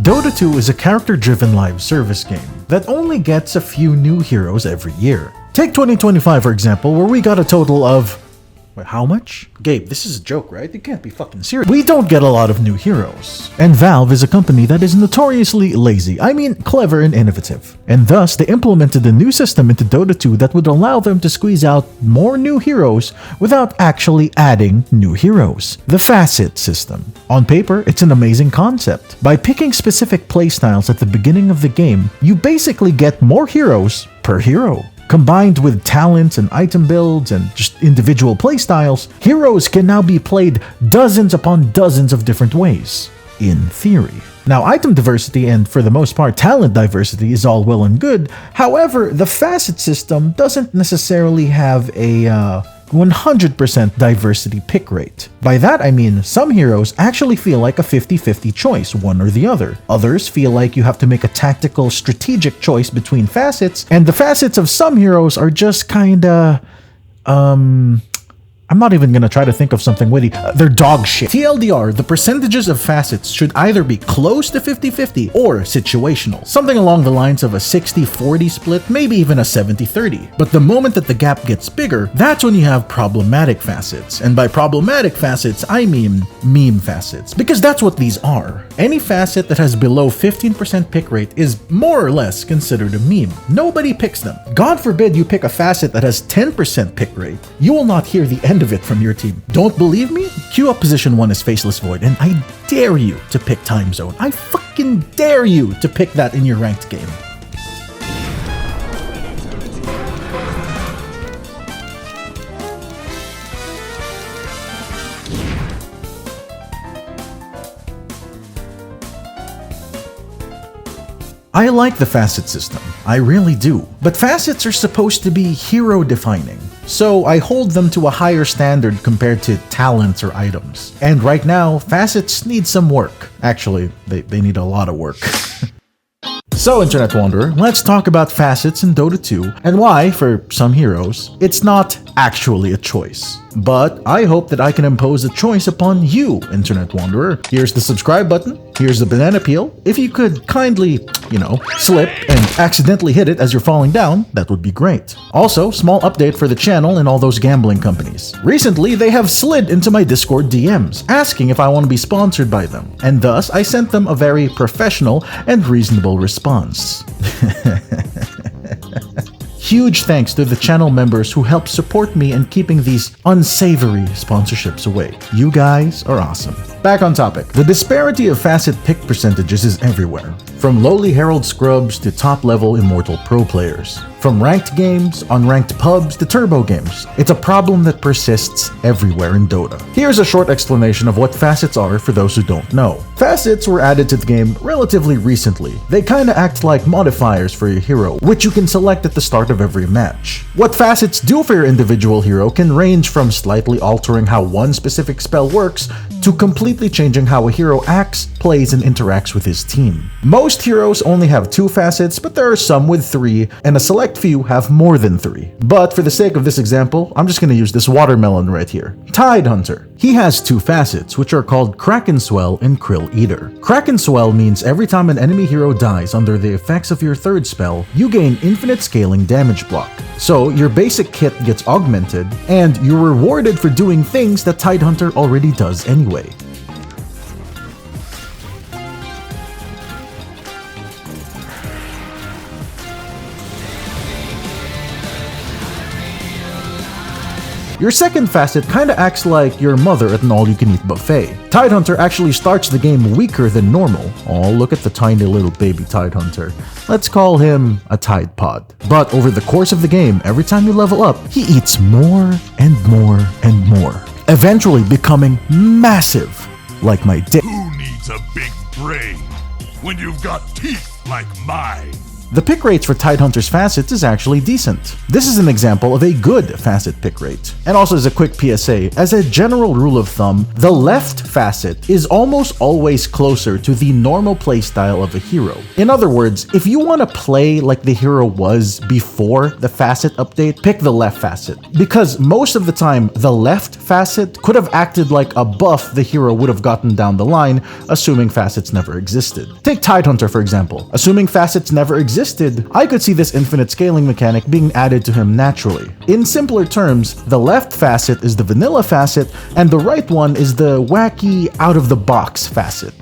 Dota 2 is a character-driven live service game that only gets a few new heroes every year. Take 2025 for example, where we got a total of... Wait, how much? Gabe, this is a joke, right? You can't be fucking serious. We don't get a lot of new heroes. And Valve is a company that is notoriously lazy. I mean, clever and innovative. And thus, they implemented a new system into Dota 2 that would allow them to squeeze out more new heroes without actually adding new heroes. The Facet system. On paper, it's an amazing concept. By picking specific playstyles at the beginning of the game, you basically get more heroes per hero. Combined with talents and item builds and just individual playstyles, heroes can now be played dozens upon dozens of different ways, in theory. Now, item diversity and, for the most part, talent diversity is all well and good. However, the Facet system doesn't necessarily have a 100% diversity pick rate. By that I mean some heroes actually feel like a 50-50 choice, one or the other. Others feel like you have to make a tactical, strategic choice between facets, and the facets of some heroes are just kinda... I'm not even gonna try to think of something witty. They're dog shit. TLDR, the percentages of facets should either be close to 50-50 or situational. Something along the lines of a 60-40 split, maybe even a 70-30. But the moment that the gap gets bigger, that's when you have problematic facets. And by problematic facets, I mean meme facets. Because that's what these are. Any facet that has below 15% pick rate is more or less considered a meme. Nobody picks them. God forbid you pick a facet that has 10% pick rate. You will not hear the end of it from your team. Don't believe me? Queue up position 1 as Faceless Void, and I dare you to pick Time Zone. I fucking dare you to pick that in your ranked game. I like the facet system, I really do. But facets are supposed to be hero defining, so I hold them to a higher standard compared to talents or items. And right now, facets need some work. Actually, they need a lot of work. So, Internet Wanderer, let's talk about facets in Dota 2 and why, for some heroes, it's not actually a choice. But I hope that I can impose a choice upon you, Internet Wanderer. Here's the subscribe button, here's the banana peel. If you could kindly, slip and accidentally hit it as you're falling down, that would be great. Also, small update for the channel and all those gambling companies. Recently, they have slid into my Discord DMs, asking if I want to be sponsored by them. And thus, I sent them a very professional and reasonable response. Huge thanks to the channel members who help support me in keeping these unsavory sponsorships away. You guys are awesome. Back on topic. The disparity of facet pick percentages is everywhere. From lowly Herald scrubs to top-level Immortal Pro players. From ranked games, unranked pubs to turbo games. It's a problem that persists everywhere in Dota. Here's a short explanation of what facets are for those who don't know. Facets were added to the game relatively recently. They kinda act like modifiers for your hero, which you can select at the start of every match. What facets do for your individual hero can range from slightly altering how one specific spell works to completely changing how a hero acts, plays, and interacts with his team. Most heroes only have 2 facets, but there are some with 3, and a select few have more than 3. But for the sake of this example, I'm just gonna use this watermelon right here. Tidehunter. He has 2 facets, which are called Kraken Swell and Krill Eater. Kraken Swell means every time an enemy hero dies under the effects of your third spell, you gain infinite scaling damage block. So your basic kit gets augmented, and you're rewarded for doing things that Tidehunter already does anyway. Your second facet kinda acts like your mother at an all-you-can-eat buffet. Tidehunter actually starts the game weaker than normal. Oh, look at the tiny little baby Tidehunter. Let's call him a Tide Pod. But over the course of the game, every time you level up, he eats more and more and more, eventually becoming massive, like my dick. Who needs a big brain when you've got teeth like mine? The pick rates for Tidehunter's facets is actually decent. This is an example of a good facet pick rate. And also as a quick PSA, as a general rule of thumb, the left facet is almost always closer to the normal playstyle of a hero. In other words, if you want to play like the hero was before the facet update, pick the left facet. Because most of the time, the left facet could have acted like a buff the hero would have gotten down the line, assuming facets never existed. Take Tidehunter for example. Assuming facets never existed, I could see this infinite scaling mechanic being added to him naturally. In simpler terms, the left facet is the vanilla facet, and the right one is the wacky, out-of-the-box facet.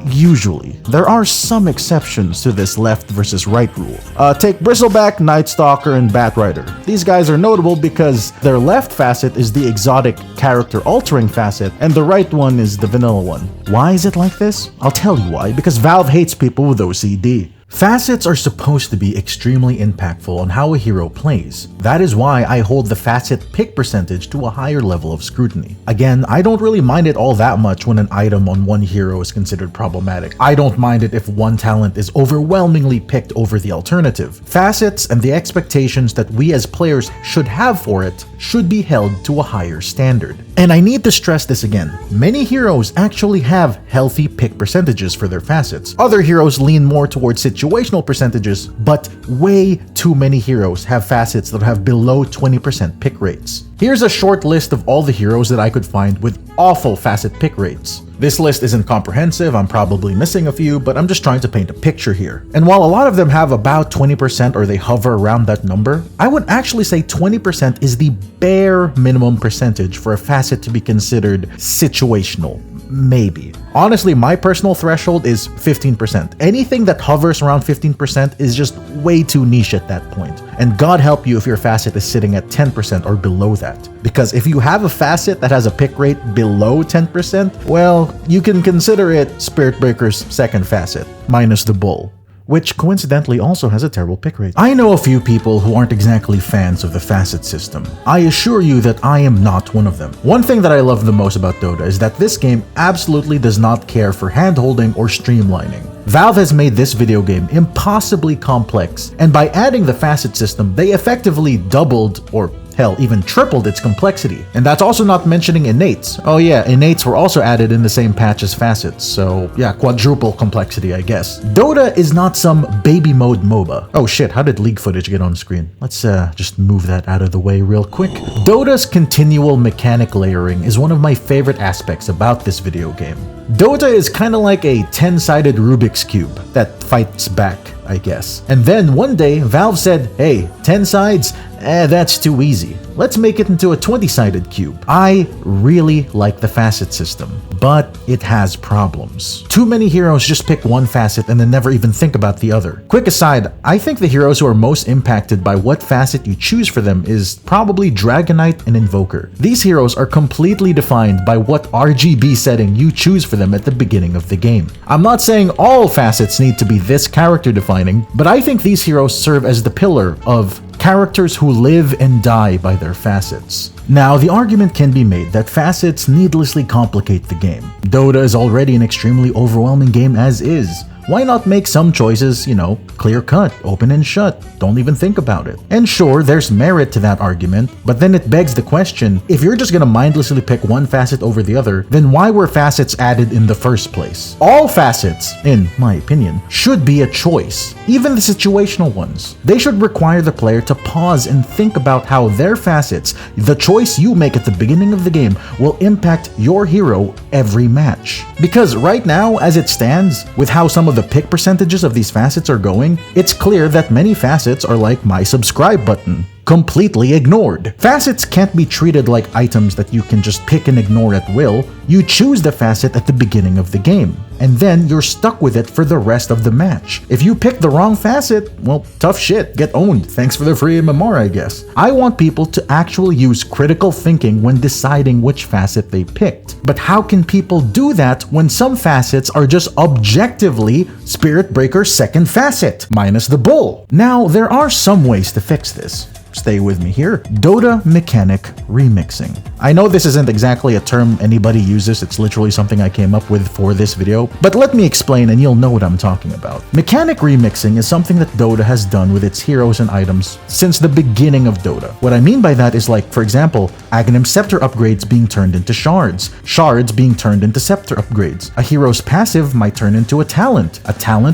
Usually. There are some exceptions to this left versus right rule. Take Bristleback, Nightstalker, and Batrider. These guys are notable because their left facet is the exotic character-altering facet, and the right one is the vanilla one. Why is it like this? I'll tell you why, because Valve hates people with OCD. Facets are supposed to be extremely impactful on how a hero plays. That is why I hold the facet pick percentage to a higher level of scrutiny. Again, I don't really mind it all that much when an item on one hero is considered problematic. I don't mind it if one talent is overwhelmingly picked over the alternative. Facets and the expectations that we as players should have for it should be held to a higher standard. And I need to stress this again. Many heroes actually have healthy pick percentages for their facets. Other heroes lean more towards situational percentages, but way too many heroes have facets that have below 20% pick rates. Here's a short list of all the heroes that I could find with awful facet pick rates. This list isn't comprehensive, I'm probably missing a few, but I'm just trying to paint a picture here. And while a lot of them have about 20% or they hover around that number, I would actually say 20% is the bare minimum percentage for a facet to be considered situational. Maybe. Honestly, my personal threshold is 15%. Anything that hovers around 15% is just way too niche at that point. And God help you if your facet is sitting at 10% or below that. Because if you have a facet that has a pick rate below 10%, well, you can consider it Spirit Breaker's second facet, minus the bull, which coincidentally also has a terrible pick rate. I know a few people who aren't exactly fans of the facet system. I assure you that I am not one of them. One thing that I love the most about Dota is that this game absolutely does not care for hand-holding or streamlining. Valve has made this video game impossibly complex, and by adding the facet system, they effectively doubled or hell, even tripled its complexity. And that's also not mentioning innates. Oh yeah, innates were also added in the same patch as facets, so yeah, quadruple complexity, I guess. Dota is not some baby mode MOBA. Oh shit, how did league footage get on screen? Let's just move that out of the way real quick. Dota's continual mechanic layering is one of my favorite aspects about this video game. Dota is kinda like a 10-sided Rubik's Cube that fights back, I guess. And then one day, Valve said, hey, 10 sides? That's too easy. Let's make it into a 20-sided cube. I really like the facet system, but it has problems. Too many heroes just pick one facet and then never even think about the other. Quick aside, I think the heroes who are most impacted by what facet you choose for them is probably Dragonite and Invoker. These heroes are completely defined by what RGB setting you choose for them at the beginning of the game. I'm not saying all facets need to be this character defining, but I think these heroes serve as the pillar of characters who live and die by their facets. Now, the argument can be made that facets needlessly complicate the game. Dota is already an extremely overwhelming game as is. Why not make some choices, you know, clear cut, open and shut, don't even think about it? And sure, there's merit to that argument, but then it begs the question, if you're just gonna mindlessly pick one facet over the other, then why were facets added in the first place? All facets, in my opinion, should be a choice, even the situational ones. They should require the player to pause and think about how their facets, the choice you make at the beginning of the game, will impact your hero every match. Because right now, as it stands, with how some of the pick percentages of these facets are going, it's clear that many facets are like my subscribe button, completely ignored. Facets can't be treated like items that you can just pick and ignore at will. You choose the facet at the beginning of the game, and then you're stuck with it for the rest of the match. If you pick the wrong facet, well, tough shit, get owned. Thanks for the free MMR, I guess. I want people to actually use critical thinking when deciding which facet they picked. But how can people do that when some facets are just objectively Spirit Breaker's second facet, minus the bull? Now, there are some ways to fix this. stay with me here. Dota mechanic remixing. I know this isn't exactly a term anybody uses, it's literally something I came up with for this video, but let me explain and you'll know what I'm talking about. Mechanic remixing is something that Dota has done with its heroes and items since the beginning of Dota. What I mean by that is, like, for example, Aghanim Scepter upgrades being turned into shards, shards being turned into scepter upgrades. A hero's passive might turn into a talent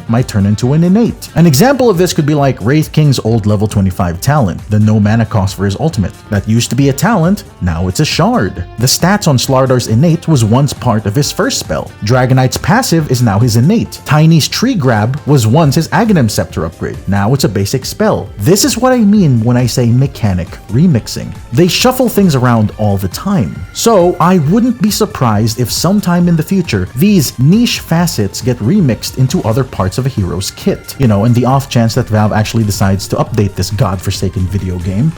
might turn into an innate. An example of this could be like Wraith King's old level 25 talent, the no mana cost for his ultimate. That used to be a talent, now it's a shard. The stats on Slardar's innate was once part of his first spell. Dragonite's passive is now his innate. Tiny's tree grab was once his Aghanim Scepter upgrade, now it's a basic spell. This is what I mean when I say mechanic remixing. They shuffle things around all the time. So I wouldn't be surprised if sometime in the future, these niche facets get remixed into other parts of a hero's kit. You know, in the off chance that Valve actually decides to update this godforsaken video game.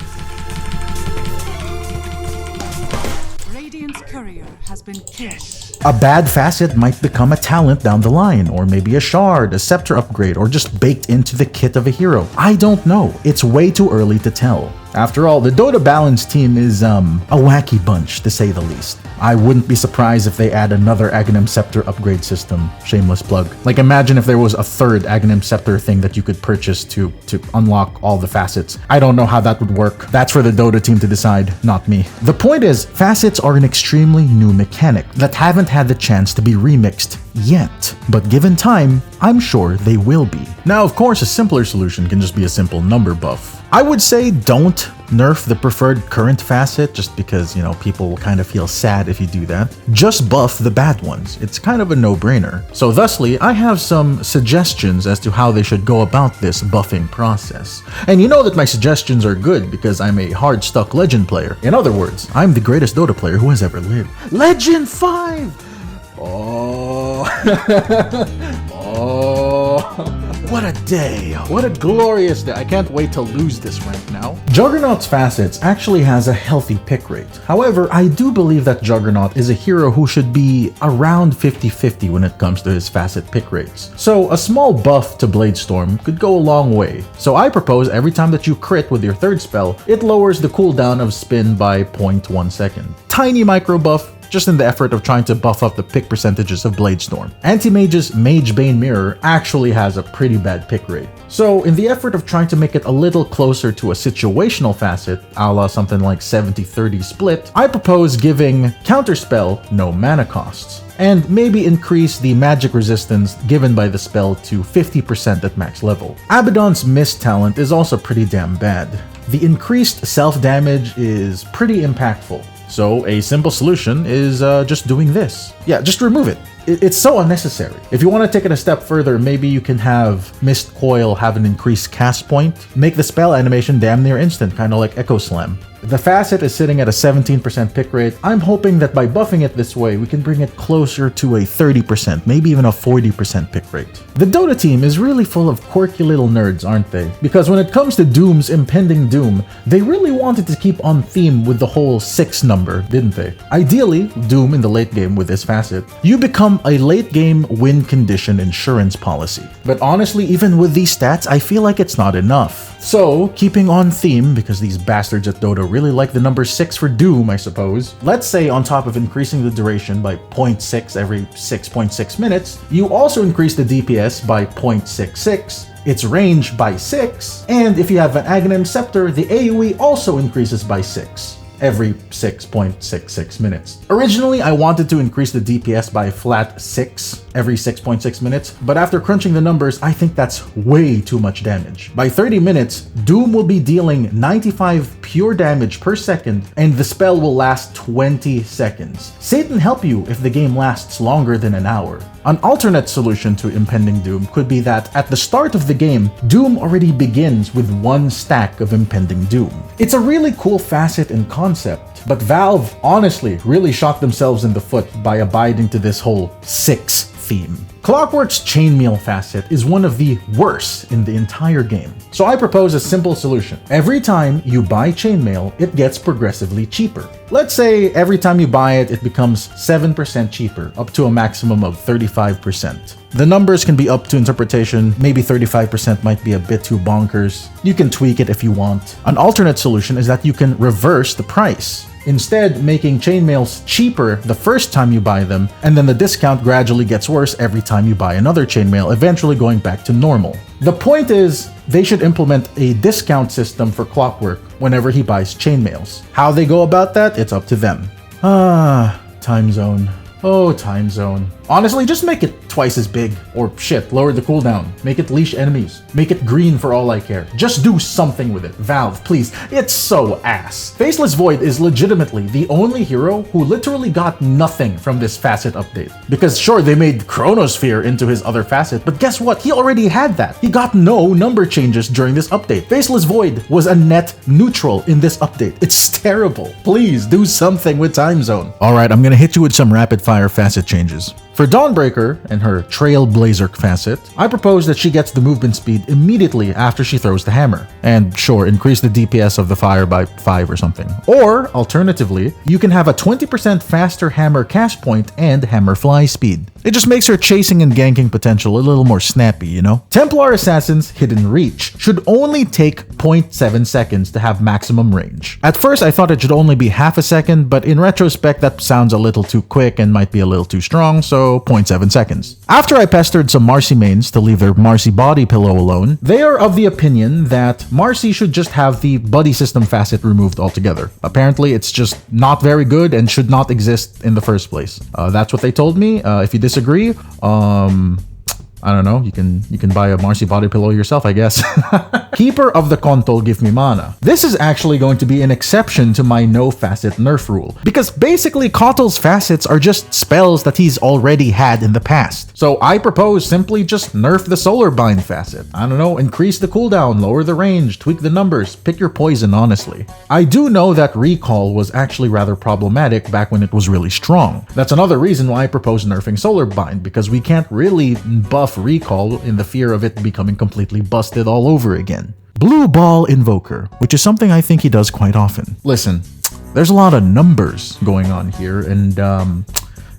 Radiant's courier has been killed. A bad facet might become a talent down the line, or maybe a shard, a scepter upgrade, or just baked into the kit of a hero. I don't know. It's way too early to tell. After all, the Dota Balance team is, a wacky bunch, to say the least. I wouldn't be surprised if they add another Aghanim Scepter upgrade system. Shameless plug. Like, imagine if there was a third Aghanim Scepter thing that you could purchase to unlock all the facets. I don't know how that would work. That's for the Dota team to decide, not me. The point is, facets are an extremely new mechanic that haven't had the chance to be remixed yet. But given time, I'm sure they will be. Now, of course, a simpler solution can just be a simple number buff. I would say don't nerf the preferred current facet just because, you know, people will kind of feel sad if you do that. Just buff the bad ones. It's kind of a no-brainer. So thusly, I have some suggestions as to how they should go about this buffing process. And you know that my suggestions are good because I'm a hard-stuck Legend player. In other words, I'm the greatest Dota player who has ever lived. Legend 5! Oh, oh, what a day. What a glorious day. I can't wait to lose this rank now. Juggernaut's Facets actually has a healthy pick rate. However, I do believe that Juggernaut is a hero who should be around 50-50 when it comes to his facet pick rates. So a small buff to Bladestorm could go a long way. So I propose every time that you crit with your third spell, it lowers the cooldown of spin by 0.1 second. Tiny micro buff, just in the effort of trying to buff up the pick percentages of Bladestorm. Anti-Mage's Mage Bane Mirror actually has a pretty bad pick rate. So in the effort of trying to make it a little closer to a situational facet, a la something like 70-30 split, I propose giving Counterspell no mana costs, and maybe increase the magic resistance given by the spell to 50% at max level. Abaddon's Mist talent is also pretty damn bad. The increased self-damage is pretty impactful. So a simple solution is just doing this. Yeah, just remove it. It's so unnecessary. If you want to take it a step further, maybe you can have Mist Coil have an increased cast point, make the spell animation damn near instant, kind of like Echo Slam. The facet is sitting at a 17% pick rate. I'm hoping that by buffing it this way, we can bring it closer to a 30%, maybe even a 40% pick rate. The Dota team is really full of quirky little nerds, aren't they? Because when it comes to Doom's impending doom, they really wanted to keep on theme with the whole 6 number, didn't they? Ideally, Doom in the late game with this facet, you become a late game win condition insurance policy. But honestly, even with these stats, I feel like it's not enough. So, keeping on theme, because these bastards at Dota really like the number 6 for Doom, I suppose, let's say on top of increasing the duration by 0.6 every 6.6 minutes, you also increase the DPS by 0.66, its range by 6, and if you have an Aghanim Scepter, the AoE also increases by 6. Every 6.66 minutes. Originally, I wanted to increase the DPS by a flat 6 every 6.6 minutes, but after crunching the numbers, I think that's way too much damage. By 30 minutes, Doom will be dealing 95 pure damage per second, and the spell will last 20 seconds. Satan help you if the game lasts longer than an hour. An alternate solution to impending Doom could be that at the start of the game, Doom already begins with 1 stack of impending Doom. It's a really cool facet and concept, but Valve honestly really shot themselves in the foot by abiding to this whole 6 theme. Clockwork's chainmail facet is one of the worst in the entire game. So I propose a simple solution. Every time you buy chainmail, it gets progressively cheaper. Let's say every time you buy it, it becomes 7% cheaper, up to a maximum of 35%. The numbers can be up to interpretation, maybe 35% might be a bit too bonkers. You can tweak it if you want. An alternate solution is that you can reverse the price. Instead, making chainmails cheaper the first time you buy them, and then the discount gradually gets worse every time you buy another chainmail, eventually going back to normal. The point is, they should implement a discount system for Clockwork whenever he buys chainmails. How they go about that, it's up to them. Time zone. Oh, time zone. Honestly, just make it twice as big. Or shit, lower the cooldown. Make it leash enemies. Make it green for all I care. Just do something with it. Valve, please. It's so ass. Faceless Void is legitimately the only hero who literally got nothing from this facet update. Because sure, they made Chronosphere into his other facet, but guess what? He already had that. He got no number changes during this update. Faceless Void was a net neutral in this update. It's terrible. Please do something with time zone. Alright, I'm gonna hit you with some rapid fire facet changes. For Dawnbreaker and her Trailblazer facet, I propose that she gets the movement speed immediately after she throws the hammer. And sure, increase the DPS of the fire by 5 or something. Or, alternatively, you can have a 20% faster hammer cast point and hammer fly speed. It just makes her chasing and ganking potential a little more snappy, you know? Templar Assassin's Hidden Reach should only take 0.7 seconds to have maximum range. At first, I thought it should only be half a second, but in retrospect, that sounds a little too quick and might be a little too strong, so 0.7 seconds. After I pestered some Marcy mains to leave their Marcy body pillow alone, they are of the opinion that Marcy should just have the buddy system facet removed altogether. Apparently, it's just not very good and should not exist in the first place. That's what they told me. If you disagree, I don't know, you can buy a Marcy body pillow yourself, I guess. Keeper of the Kontol give me mana. This is actually going to be an exception to my no facet nerf rule, because basically Kontol's facets are just spells that he's already had in the past. So I propose simply just nerf the Solar Bind facet. I don't know, increase the cooldown, lower the range, tweak the numbers, pick your poison, honestly. I do know that Recall was actually rather problematic back when it was really strong. That's another reason why I propose nerfing Solar Bind, because we can't really buff Recall in the fear of it becoming completely busted all over again. Blue Ball Invoker, which is something I think he does quite often. Listen, there's a lot of numbers going on here, and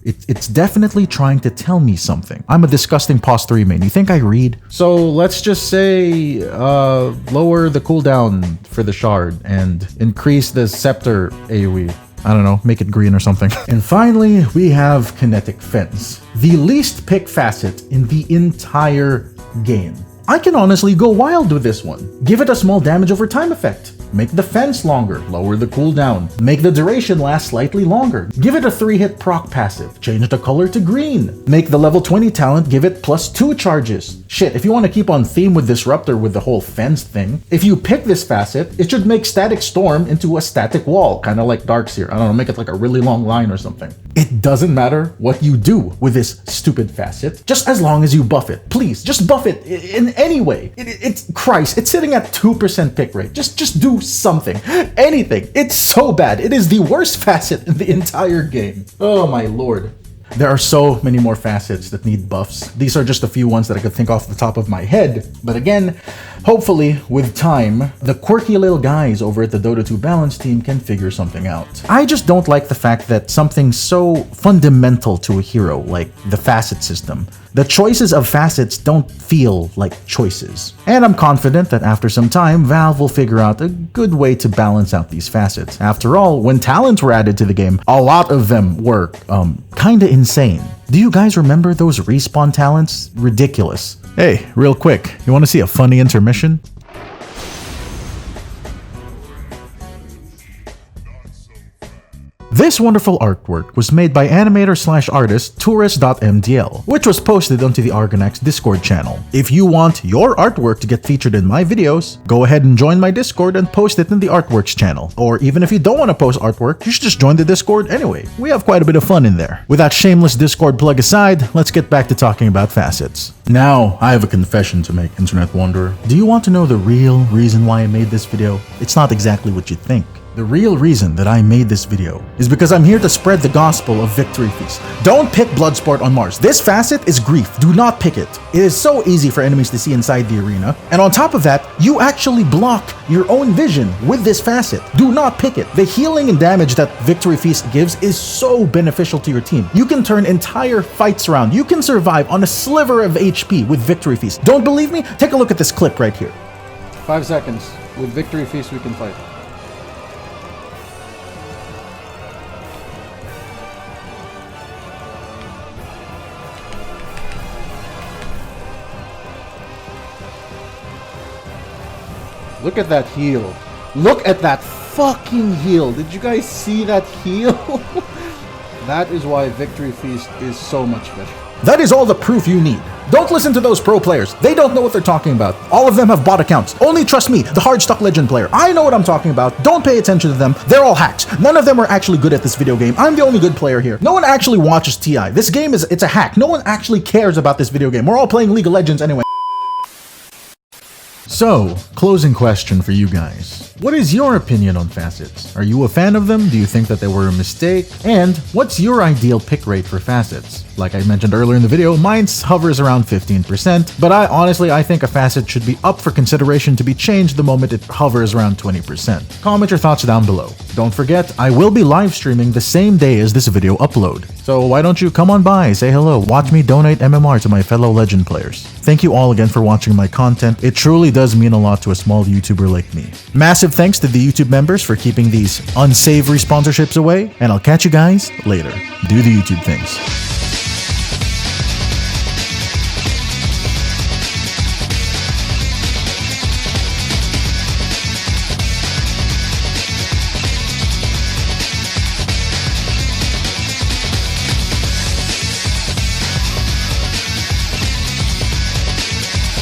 it's definitely trying to tell me something. I'm a disgusting pos 3 main. You think I read? So let's just say lower the cooldown for the shard and increase the scepter AoE. I don't know, make it green or something. And finally, we have Kinetic Fence, the least pick facet in the entire game. I can honestly go wild with this one. Give it a small damage over time effect. Make the fence longer, lower the cooldown. Make the duration last slightly longer. Give it a 3-hit proc passive. Change the color to green. Make the level 20 talent give it +2 charges. Shit, if you want to keep on theme with Disruptor with the whole fence thing, if you pick this facet, it should make Static Storm into a static wall, kind of like Darkseer. I don't know, make it like a really long line or something. It doesn't matter what you do with this stupid facet, just as long as you buff it. Please, just buff it in any way. It's Christ, it's sitting at 2% pick rate. Just do something, anything. It's so bad. It is the worst facet in the entire game. Oh my lord. There are so many more facets that need buffs. These are just a few ones that I could think off the top of my head. But again, hopefully, with time, the quirky little guys over at the Dota 2 balance team can figure something out. I just don't like the fact that something so fundamental to a hero, like the facet system, the choices of facets don't feel like choices. And I'm confident that after some time, Valve will figure out a good way to balance out these facets. After all, when talents were added to the game, a lot of them were kinda insane. Do you guys remember those respawn talents? Ridiculous. Hey, real quick, you wanna see a funny intermission? This wonderful artwork was made by animator/artist Tourist.mdl, which was posted onto the Argonax Discord channel. If you want your artwork to get featured in my videos, go ahead and join my Discord and post it in the Artworks channel. Or even if you don't want to post artwork, you should just join the Discord anyway. We have quite a bit of fun in there. With that shameless Discord plug aside, let's get back to talking about facets. Now, I have a confession to make, Internet Wanderer. Do you want to know the real reason why I made this video? It's not exactly what you think. The real reason that I made this video is because I'm here to spread the gospel of Victory Feast. Don't pick Bloodsport on Mars. This facet is grief. Do not pick it. It is so easy for enemies to see inside the arena. And on top of that, you actually block your own vision with this facet. Do not pick it. The healing and damage that Victory Feast gives is so beneficial to your team. You can turn entire fights around. You can survive on a sliver of HP with Victory Feast. Don't believe me? Take a look at this clip right here. 5 seconds. With Victory Feast, we can fight. Look at that heal. Look at that fucking heal. Did you guys see that heal? That is why Victory Feast is so much better. That is all the proof you need. Don't listen to those pro players. They don't know what they're talking about. All of them have bot accounts. Only trust me, the hardstuck legend player. I know what I'm talking about. Don't pay attention to them. They're all hacks. None of them are actually good at this video game. I'm the only good player here. No one actually watches TI. This game it's a hack. No one actually cares about this video game. We're all playing League of Legends anyway. So, closing question for you guys. What is your opinion on facets? Are you a fan of them? Do you think that they were a mistake? And what's your ideal pick rate for facets? Like I mentioned earlier in the video, mine hovers around 15%, but I think a facet should be up for consideration to be changed the moment it hovers around 20%. Comment your thoughts down below. Don't forget, I will be live streaming the same day as this video upload. So why don't you come on by, say hello, watch me donate MMR to my fellow legend players. Thank you all again for watching my content. It truly does mean a lot to a small YouTuber like me. Massive thanks to the YouTube members for keeping these unsavory sponsorships away, and I'll catch you guys later. Do the YouTube things.